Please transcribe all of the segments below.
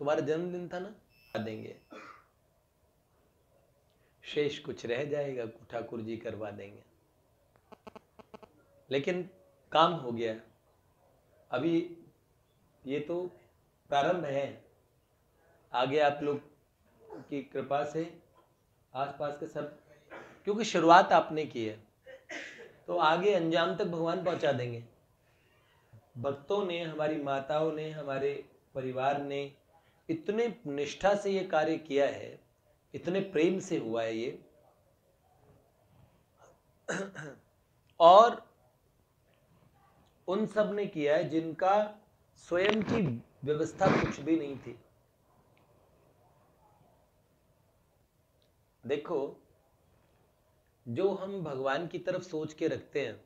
तुम्हारा जन्मदिन था ना, देंगे, शेष कुछ रह जाएगा, ठाकुर जी करवा देंगे। लेकिन काम हो गया। अभी ये तो प्रारंभ है, आगे आप लोग की कृपा से आसपास के सब, क्योंकि शुरुआत आपने की है तो आगे अंजाम तक भगवान पहुंचा देंगे। भक्तों ने, हमारी माताओं ने, हमारे परिवार ने इतने निष्ठा से ये कार्य किया है, इतने प्रेम से हुआ है ये, और उन सब ने किया है जिनका स्वयं की व्यवस्था कुछ भी नहीं थी। देखो, जो हम भगवान की तरफ सोच के रखते हैं,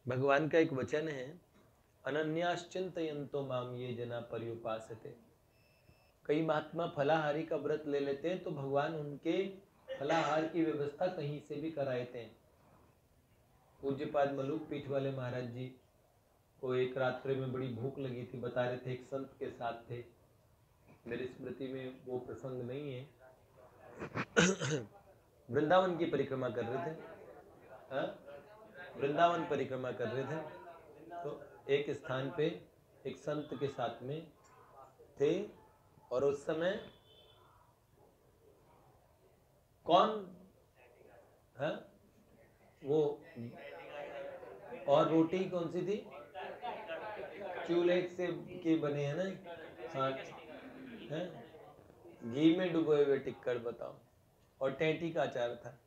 भगवान का एक वचन है, अनन्याश्चिंतयन्तो माम ये जना पर्युपासते। कई महात्मा फलाहारी का व्रत ले लेते हैं तो भगवान उनके फलाहार की व्यवस्था कहीं से भी कराते हैं। पूज्यपाद मलुक पीठ वाले महाराज जी को एक रात्रि में बड़ी भूख लगी थी, बता रहे थे, एक संत के साथ थे, मेरी स्मृति में वो प्रसंग नहीं है। वृंदावन की परिक्रमा कर रहे थे, वृंदावन परिक्रमा कर रहे थे, तो एक स्थान पे एक संत के साथ में थे, और उस समय कौन है वो, और रोटी कौन सी थी, चूल्हे से के बने हैं ना, हाँ, है घी में डुबोए हुए टिक्कर, बताओ, और टेंटी का अचार था।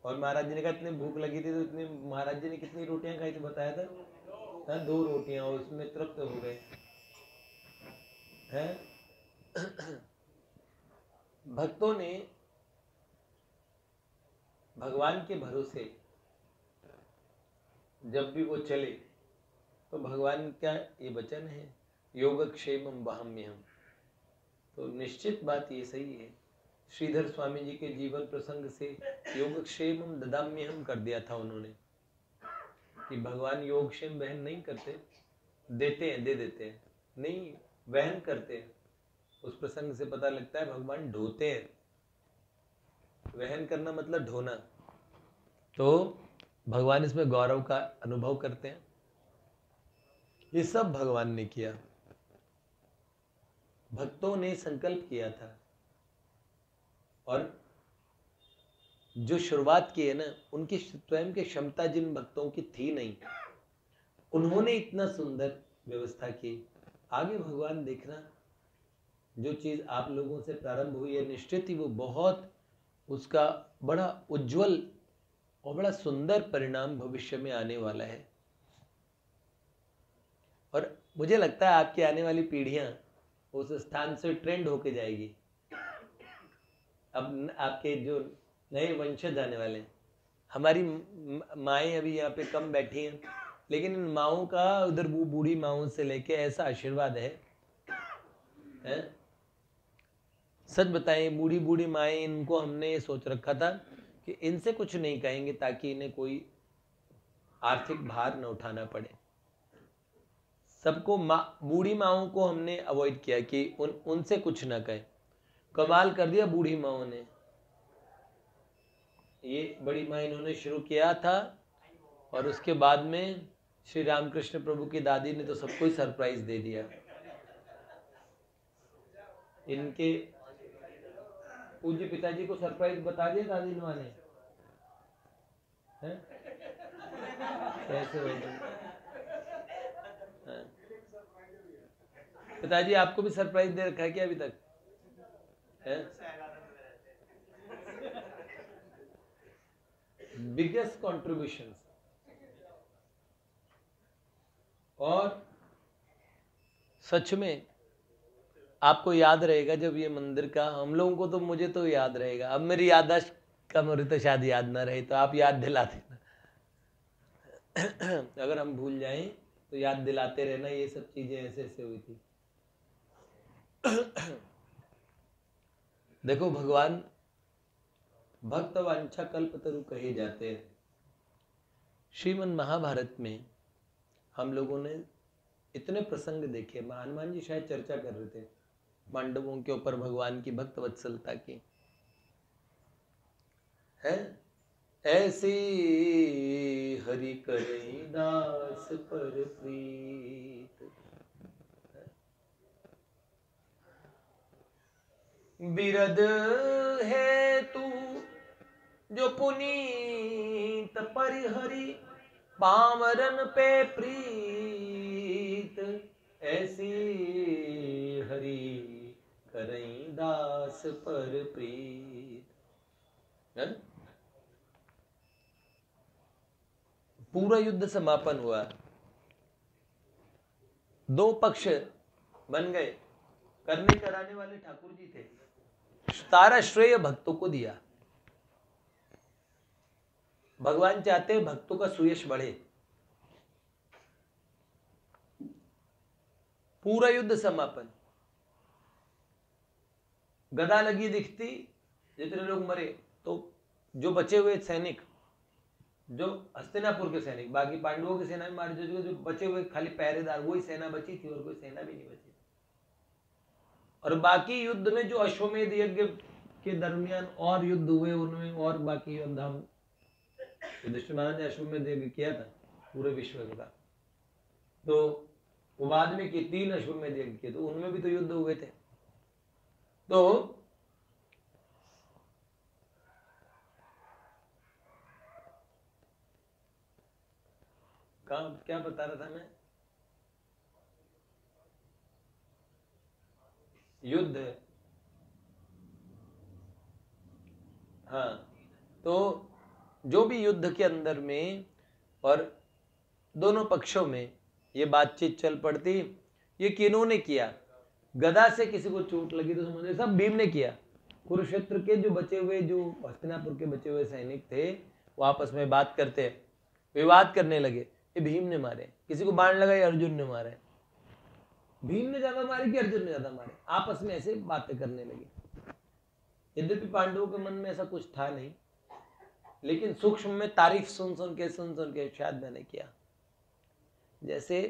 और महाराज जी ने कहा इतनी भूख लगी थी तो इतनी, महाराज जी ने कितनी रोटियां खाई थी बताया था, हाँ, 2 रोटियां, उसमें तृप्त हो गए हैं। भक्तों ने भगवान के भरोसे जब भी वो चले तो भगवान का ये वचन है, योगक्षेमम वहाम्यहम्। तो निश्चित बात ये सही है, श्रीधर स्वामी जी के जीवन प्रसंग से योगक्षेमम ददाम्यहम् कर दिया था उन्होंने, कि भगवान योगक्षेम वहन नहीं करते, देते हैं, दे देते हैं, नहीं वहन करते हैं। उस प्रसंग से पता लगता है भगवान ढोते हैं, वहन करना मतलब ढोना, तो भगवान इसमें गौरव का अनुभव करते हैं। ये सब भगवान ने किया, भक्तों ने संकल्प किया था, और जो शुरुआत की है ना, उनकी स्वयं की क्षमता जिन भक्तों की थी नहीं, उन्होंने इतना सुंदर व्यवस्था की। आगे भगवान देखना, जो चीज आप लोगों से प्रारंभ हुई है, निश्चित ही वो बहुत, उसका बड़ा उज्जवल और बड़ा सुंदर परिणाम भविष्य में आने वाला है। और मुझे लगता है आपकी आने वाली पीढ़ियां उस स्थान से ट्रेंड होके जाएगी। अब आपके जो नए वंशज आने वाले हैं, हमारी माएँ अभी यहाँ पे कम बैठी हैं, लेकिन इन माओं का उधर बूढ़ी माओं से लेके ऐसा आशीर्वाद है? सच बताएं, बूढ़ी बूढ़ी माएँ, इनको हमने ये सोच रखा था कि इनसे कुछ नहीं कहेंगे ताकि इन्हें कोई आर्थिक भार न उठाना पड़े। सबको बूढ़ी माओं को हमने अवॉइड किया कि उनसे कुछ ना कहें। कमाल कर दिया बूढ़ी माओं ने। ये बड़ी माँ इन्होंने शुरू किया था, और उसके बाद में श्री रामकृष्ण प्रभु की दादी ने तो सबको ही सरप्राइज दे दिया। इनके पूज्य पिताजी को सरप्राइज बता दिया दादी ने, कैसे हो पिताजी? आपको भी सरप्राइज दे रखा है क्या अभी तक? Biggest contribution. और सच में आपको याद रहेगा जब ये मंदिर का, हम लोगों को तो, मुझे तो याद रहेगा, अब मेरी याददाश्त कम हो रही तो शायद याद ना रहे, तो आप याद दिला देना। अगर हम भूल जाएं तो याद दिलाते रहना, ये सब चीजें ऐसे ऐसे हुई थी। देखो, भगवान भक्त वांछा कल्पतरु कहे जाते हैं। श्रीमद् महाभारत में हम लोगों ने इतने प्रसंग देखे। हनुमान जी शायद चर्चा कर रहे थे पांडवों के ऊपर भगवान की भक्त वत्सलता की, है ऐसी हरि करई दास पर प्रीत, बिरद है तू जो पुनीत परिहरि, पामरन पे प्रीत, ऐसी हरि करई दास पर प्रीत। है? पूरा युद्ध समापन हुआ, दो पक्ष बन गए, करने कराने वाले ठाकुर जी थे, सारा श्रेय भक्तों को दिया। भगवान चाहते हैं भक्तों का सुयश बढ़े। पूरा युद्ध समापन, गदा लगी दिखती, जितने लोग मरे, तो जो बचे हुए सैनिक, जो हस्तिनापुर के सैनिक, बाकी पांडवों की सेना में मारे, जो बचे हुए खाली पहरेदार, वही सेना बची थी और कोई सेना भी नहीं बची। और बाकी युद्ध में जो अश्वमेध यज्ञ के दरमियान और युद्ध हुए, उनमें और बाकी युद्ध, हम युधिष्ठिर महाराज ने अश्वमेध यज्ञ किया था पूरे विश्व का, तो वो बाद में की 3 अश्वमेध यज्ञ किए, तो उनमें भी तो युद्ध हुए थे। तो क्या बता रहा था मैं, युद्ध, हाँ, तो जो भी युद्ध के अंदर में और दोनों पक्षों में ये बातचीत चल पड़ती, ये किन्होंने किया, गदा से किसी को चोट लगी तो समझे सब भीम ने किया। कुरुक्षेत्र के जो बचे हुए, जो हस्तिनापुर के बचे हुए सैनिक थे, वो आपस में बात करते, विवाद करने लगे, ये भीम ने मारे, किसी को बाण लगा, ये अर्जुन ने मारे, भीम ने ज्यादा मारे कि अर्जुन ने ज्यादा मारे, आपस में ऐसे बातें करने लगे। यद्यपि पांडवों के मन में ऐसा कुछ था नहीं, लेकिन सूक्ष्म में तारीफ सुन सुन के शायद मैंने किया। जैसे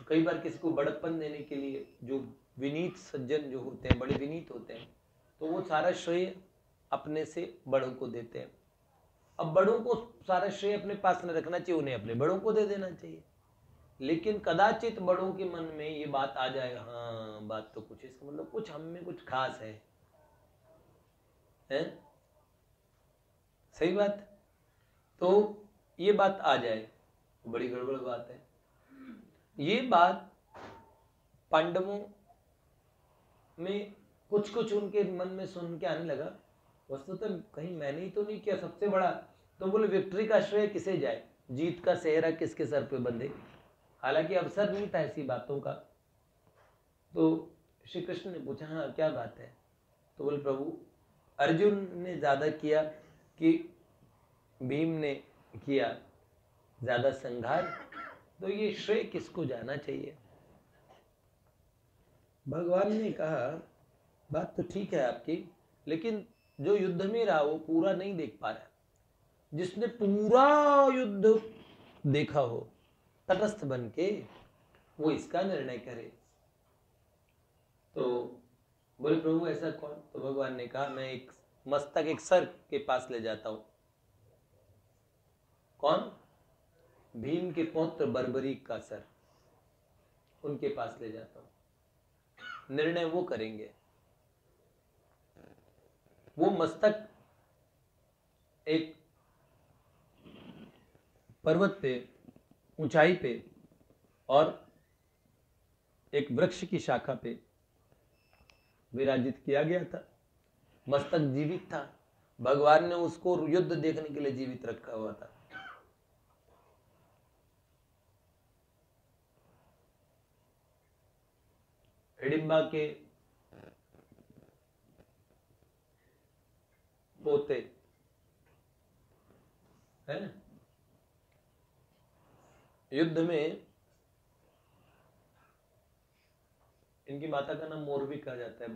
कई बार किसी को बड़प्पन देने के लिए जो विनीत सज्जन जो होते हैं, बड़े विनीत होते हैं, तो वो सारा श्रेय अपने से बड़ों को देते हैं। अब बड़ों को सारा श्रेय अपने पास न रखना चाहिए, उन्हें अपने बड़ों को दे देना चाहिए। लेकिन कदाचित बड़ों के मन में ये बात आ जाए, हाँ बात तो कुछ, इसका मतलब कुछ हम में कुछ खास है? सही बात। तो ये बात आ जाए, बड़ी गड़बड़ बात है। ये बात पांडवों में कुछ कुछ उनके मन में सुन के आने लगा, वस्तुतः कहीं मैंने ही तो नहीं किया सबसे बड़ा, तो बोले विक्ट्री का श्रेय किसे जाए, जीत का सेहरा किसके सर पे बंधे। हालांकि अवसर नहीं था ऐसी बातों का। तो श्री कृष्ण ने पूछा, हाँ क्या बात है? तो बोले प्रभु, अर्जुन ने ज्यादा किया कि भीम ने किया ज्यादा संघार, तो ये श्रेय किसको जाना चाहिए? भगवान ने कहा, बात तो ठीक है आपकी, लेकिन जो युद्ध में रहा वो पूरा नहीं देख पा रहा। जिसने पूरा युद्ध देखा हो तटस्थ बन के, वो इसका निर्णय करे। तो बोले प्रभु ऐसा कौन? तो भगवान ने कहा, मैं एक मस्तक, एक सर के पास ले जाता हूं। कौन? भीम के पौत्र बर्बरीक का सर, उनके पास ले जाता हूं, निर्णय वो करेंगे। वो मस्तक एक पर्वत पे, ऊंचाई पे और एक वृक्ष की शाखा पे विराजित किया गया था। मस्तक जीवित था, भगवान ने उसको युद्ध देखने के लिए जीवित रखा हुआ था। हिडिंबा के पोते है ना, युद्ध में इनकी माता का नाम मोरवी कहा जाता है।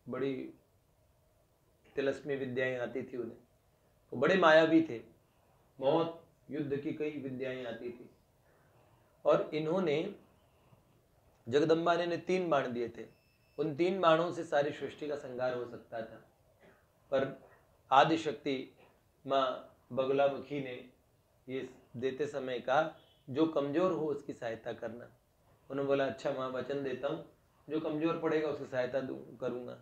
बड़ी तिलस्मी विद्याएं आती थी उन्हें, वो बड़े मायावी थे। बहुत युद्ध की कई विद्याएं आती थी। और इन्होंने, जगदम्बा ने 3 बाण दिए थे। उन 3 बाणों से सारी सृष्टि का संहार हो सकता था, पर आदिशक्ति माँ बगलामुखी ने ये देते समय कहा जो कमजोर हो उसकी सहायता करना। उन्होंने बोला अच्छा माँ, वचन देता हूँ, जो कमजोर पड़ेगा उसकी सहायता करूंगा।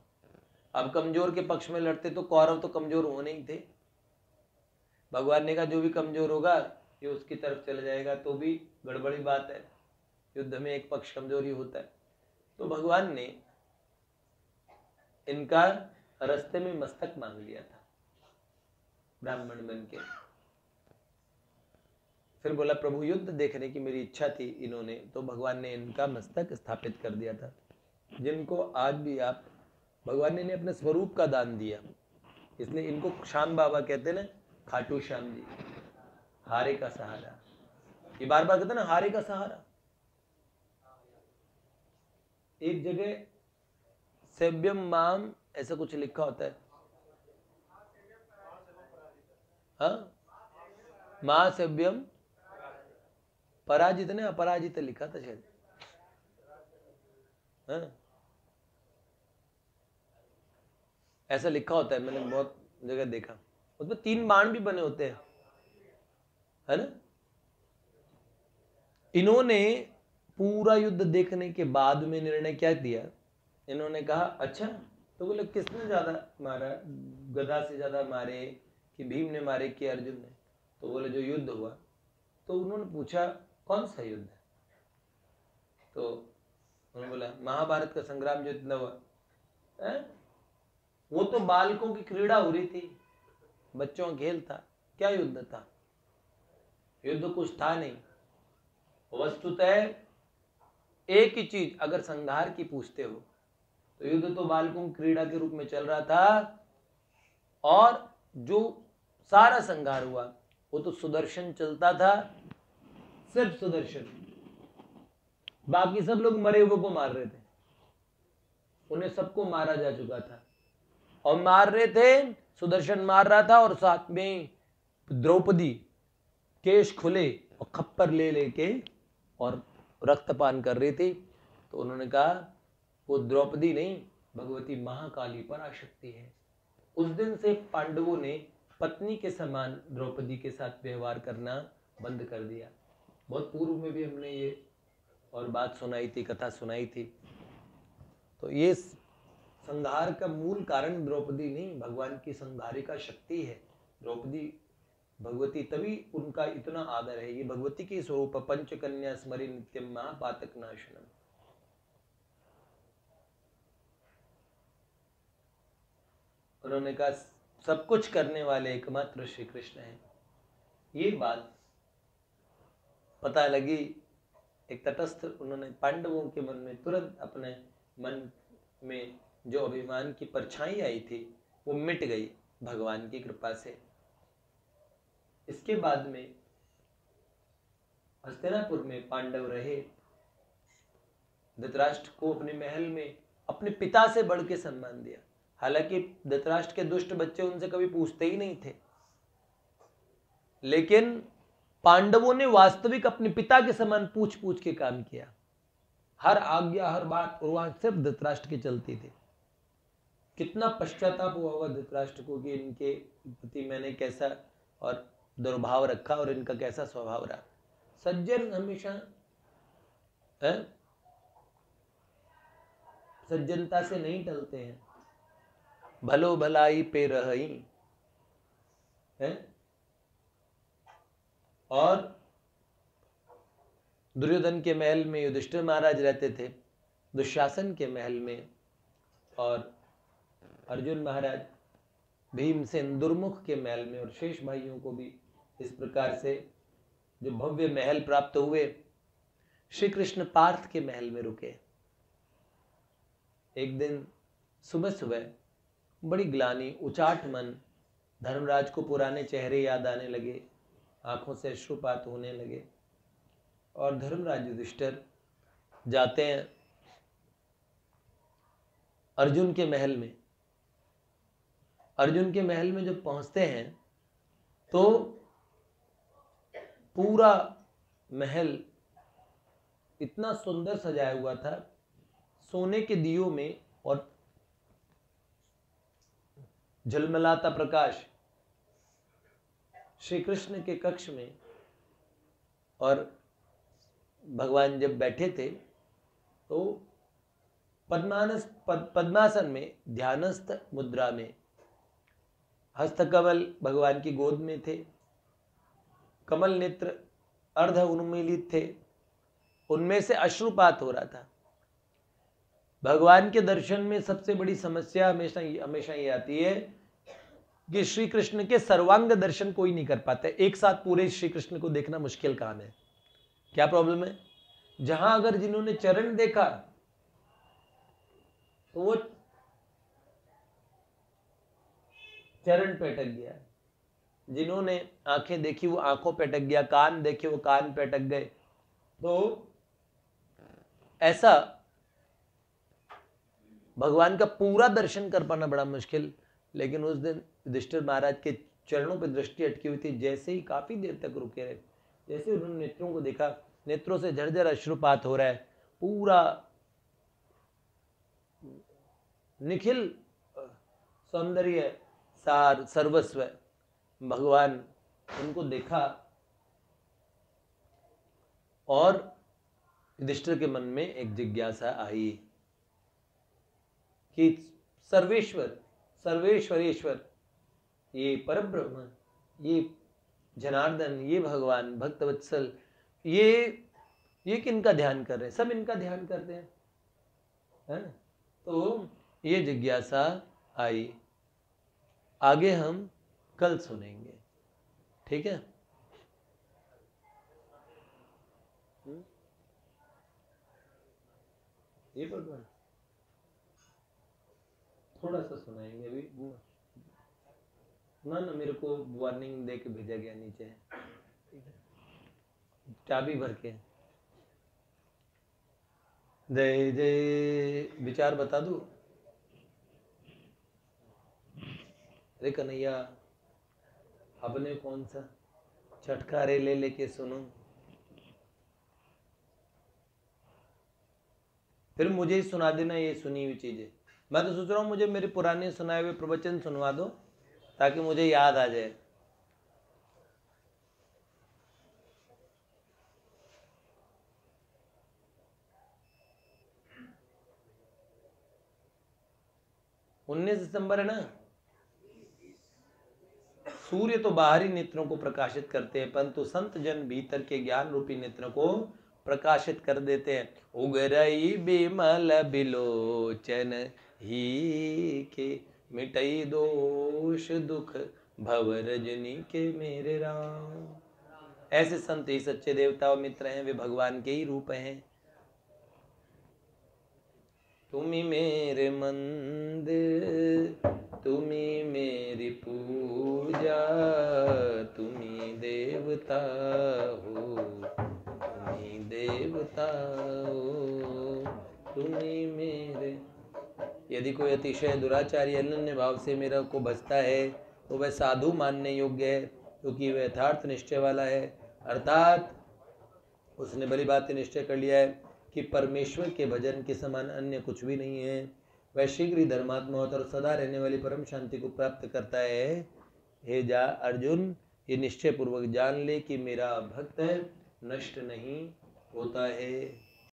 अब कमजोर के पक्ष में लड़ते तो कौरव तो कमजोर होने ही थे। भगवान ने कहा जो भी कमजोर होगा ये उसकी तरफ चला जाएगा, तो भी गड़बड़ी बात है, युद्ध में एक पक्ष कमजोर ही होता है। तो भगवान ने इनका रास्ते में मस्तक मांग लिया था ब्राह्मण बन के। फिर बोला प्रभु युद्ध देखने की मेरी इच्छा थी इन्होंने, तो भगवान ने इनका मस्तक स्थापित कर दिया था। जिनको आज भी आप, भगवान ने अपने स्वरूप का दान दिया, इसलिए इनको श्याम बाबा कहते ना, खाटू श्याम जी, हारे का सहारा। ये बार बार कहते ना हारे का सहारा। एक जगह सेव्यम माम ऐसा कुछ लिखा होता है, हाँ, मां सेव्यम पराजित ने अपराजित लिखा था शायद, हाँ? ऐसा लिखा होता है, मैंने बहुत जगह देखा। उसमें 3 बाण भी बने होते हैं, है ना। इन्होंने पूरा युद्ध देखने के बाद में निर्णय क्या दिया, इन्होंने कहा अच्छा तो बोले किसने ज्यादा मारा, गदा से ज्यादा मारे कि भीम ने मारे कि अर्जुन ने। तो बोले जो युद्ध हुआ। तो उन्होंने पूछा कौन सा युद्ध है, तो उन्होंने बोला महाभारत का संग्राम जो इतना हुआ है? वो तो बालकों की क्रीड़ा हो रही थी, बच्चों का खेल था, क्या युद्ध था, युद्ध कुछ था नहीं। वस्तुतः एक ही चीज अगर संहार की पूछते हो तो युद्ध तो बालकों की क्रीड़ा के रूप में चल रहा था, और जो सारा संहार हुआ वो तो सुदर्शन चलता था, सिर्फ सुदर्शन, बाकी सब लोग मरे हुए को मार रहे थे, उन्हें सबको मारा जा चुका था और मार रहे थे, सुदर्शन मार रहा था और साथ में द्रौपदी केश खुले और खप्पर ले लेके और रक्तपान कर रही थी। तो उन्होंने कहा वो द्रौपदी नहीं, भगवती महाकाली पराशक्ति है। उस दिन से पांडवों ने पत्नी के समान द्रौपदी के साथ व्यवहार करना बंद कर दिया। बहुत पूर्व में भी हमने ये और बात सुनाई थी, कथा सुनाई थी। तो ये संहार का मूल कारण द्रौपदी नहीं, भगवान की संहारिका शक्ति है द्रौपदी भगवती, तभी उनका इतना आदर है। ये भगवती की स्वरूप पंचकन्या स्मरि नित्यम महापातक नाशनम। उन्होंने कहा सब कुछ करने वाले एकमात्र श्री कृष्ण हैं। ये बात पता लगी, एक तटस्थ, उन्होंने पांडवों के मन में तुरंत अपने मन में जो अभिमान की परछाई आई थी वो मिट गई भगवान की कृपा से। इसके बाद में हस्तिनापुर में पांडव रहे, धृतराष्ट्र को अपने महल में अपने पिता से बढ़ के सम्मान दिया। हालांकि धृतराष्ट्र के दुष्ट बच्चे उनसे कभी पूछते ही नहीं थे, लेकिन पांडवों ने वास्तविक अपने पिता के समान पूछ पूछ के काम किया। हर आज्ञा, हर बात, और वहां सिर्फ धृतराष्ट्र की चलती थी। कितना पश्चाताप हुआ होगा धृतराष्ट्र को कि इनके प्रति मैंने कैसा और दुर्भाव रखा और इनका कैसा स्वभाव रहा। सज्जन हमेशा सज्जनता से नहीं टलते हैं, भलो भलाई पे रही है। और दुर्योधन के महल में युधिष्ठिर महाराज रहते थे, दुशासन के महल में, और अर्जुन महाराज भीमसेन दुर्मुख के महल में, और शेष भाइयों को भी इस प्रकार से जो भव्य महल प्राप्त हुए। श्री कृष्ण पार्थ के महल में रुके। एक दिन सुबह सुबह बड़ी ग्लानि, उचाट मन, धर्मराज को पुराने चेहरे याद आने लगे, आंखों से अश्रुपात होने लगे, और धर्मराज युधिष्ठिर जाते हैं अर्जुन के महल में। अर्जुन के महल में जब पहुंचते हैं तो पूरा महल इतना सुंदर सजाया हुआ था, सोने के दियों में और झलमलाता प्रकाश श्री कृष्ण के कक्ष में। और भगवान जब बैठे थे तो पद्मासन में ध्यानस्थ मुद्रा में हस्तकमल भगवान की गोद में थे, कमल नेत्र अर्ध उन्मीलित थे, उनमें से अश्रुपात हो रहा था। भगवान के दर्शन में सबसे बड़ी समस्या हमेशा ये आती है कि श्री कृष्ण के सर्वांग दर्शन कोई नहीं कर पाता। एक साथ पूरे श्री कृष्ण को देखना मुश्किल काम है। क्या प्रॉब्लम है? जहां अगर जिन्होंने चरण देखा तो वो चरण पे अटक गया, जिन्होंने आंखें देखी वो आंखों पे अटक गया, कान देखे वो कान पे अटक गए। तो ऐसा भगवान का पूरा दर्शन कर पाना बड़ा मुश्किल। लेकिन उस दिन युधिष्ठिर महाराज के चरणों पे दृष्टि अटकी हुई थी। जैसे ही काफी देर तक रुके रहे, जैसे उन्होंने नेत्रों को देखा, नेत्रों से झरझर अश्रुपात हो रहा है, पूरा निखिल सौंदर्य सार सर्वस्व भगवान, उनको देखा और युधिष्ठिर के मन में एक जिज्ञासा आई कि सर्वेश्वर सर्वेश्वरेश्वर, ये परब्रह्म, ये जनार्दन, ये भगवान भक्तवत्सल, ये किनका ध्यान कर रहे हैं? सब इनका ध्यान करते हैं, है ना? तो ये जिज्ञासा आई। आगे हम कल सुनेंगे, ठीक है? ये भगवान थोड़ा सा सुनाएंगे अभी ना, मेरे को वार्निंग दे के भेजा गया नीचे, चाबी भर के। जय जय विचार बता दूं? अरे कन्हैया, अपने कौन सा छटकारे ले लेके सुनो, फिर मुझे ही सुना देना ये सुनी हुई चीजें। मैं तो सोच रहा हूं मुझे मेरे पुराने सुनाए हुए प्रवचन सुनवा दो ताकि मुझे याद आ जाए। उन्नीस दिसंबर है ना। सूर्य तो बाहरी नेत्रों को प्रकाशित करते हैं, परंतु संत जन भीतर के ज्ञान रूपी नेत्रों को प्रकाशित कर देते हैं। उगरई बिमल बिलोचन ही के, मिटई दोष दुख भव रजनी के मेरे राम। ऐसे संत ही सच्चे देवता और मित्र हैं, वे भगवान के ही रूप हैं। तुम्ही मेरे मंदिर, तुम्ही मेरी पूजा, तुम्ही देवता हो, तुम्ही देवता हो, तुम्ही मेरे। यदि कोई अतिशय दुराचारी अनन्य भाव से मेरा को भजता है तो वह साधु मानने योग्य है, क्योंकि वह यथार्थ निश्चय वाला है। अर्थात उसने भली बात निश्चय कर लिया है कि परमेश्वर के भजन के समान अन्य कुछ भी नहीं है। वह शीघ्र ही धर्मात्मा होता और सदा रहने वाली परम शांति को प्राप्त करता है। हे जा अर्जुन, ये निश्चय पूर्वक जान ले कि मेरा भक्त नष्ट नहीं होता है।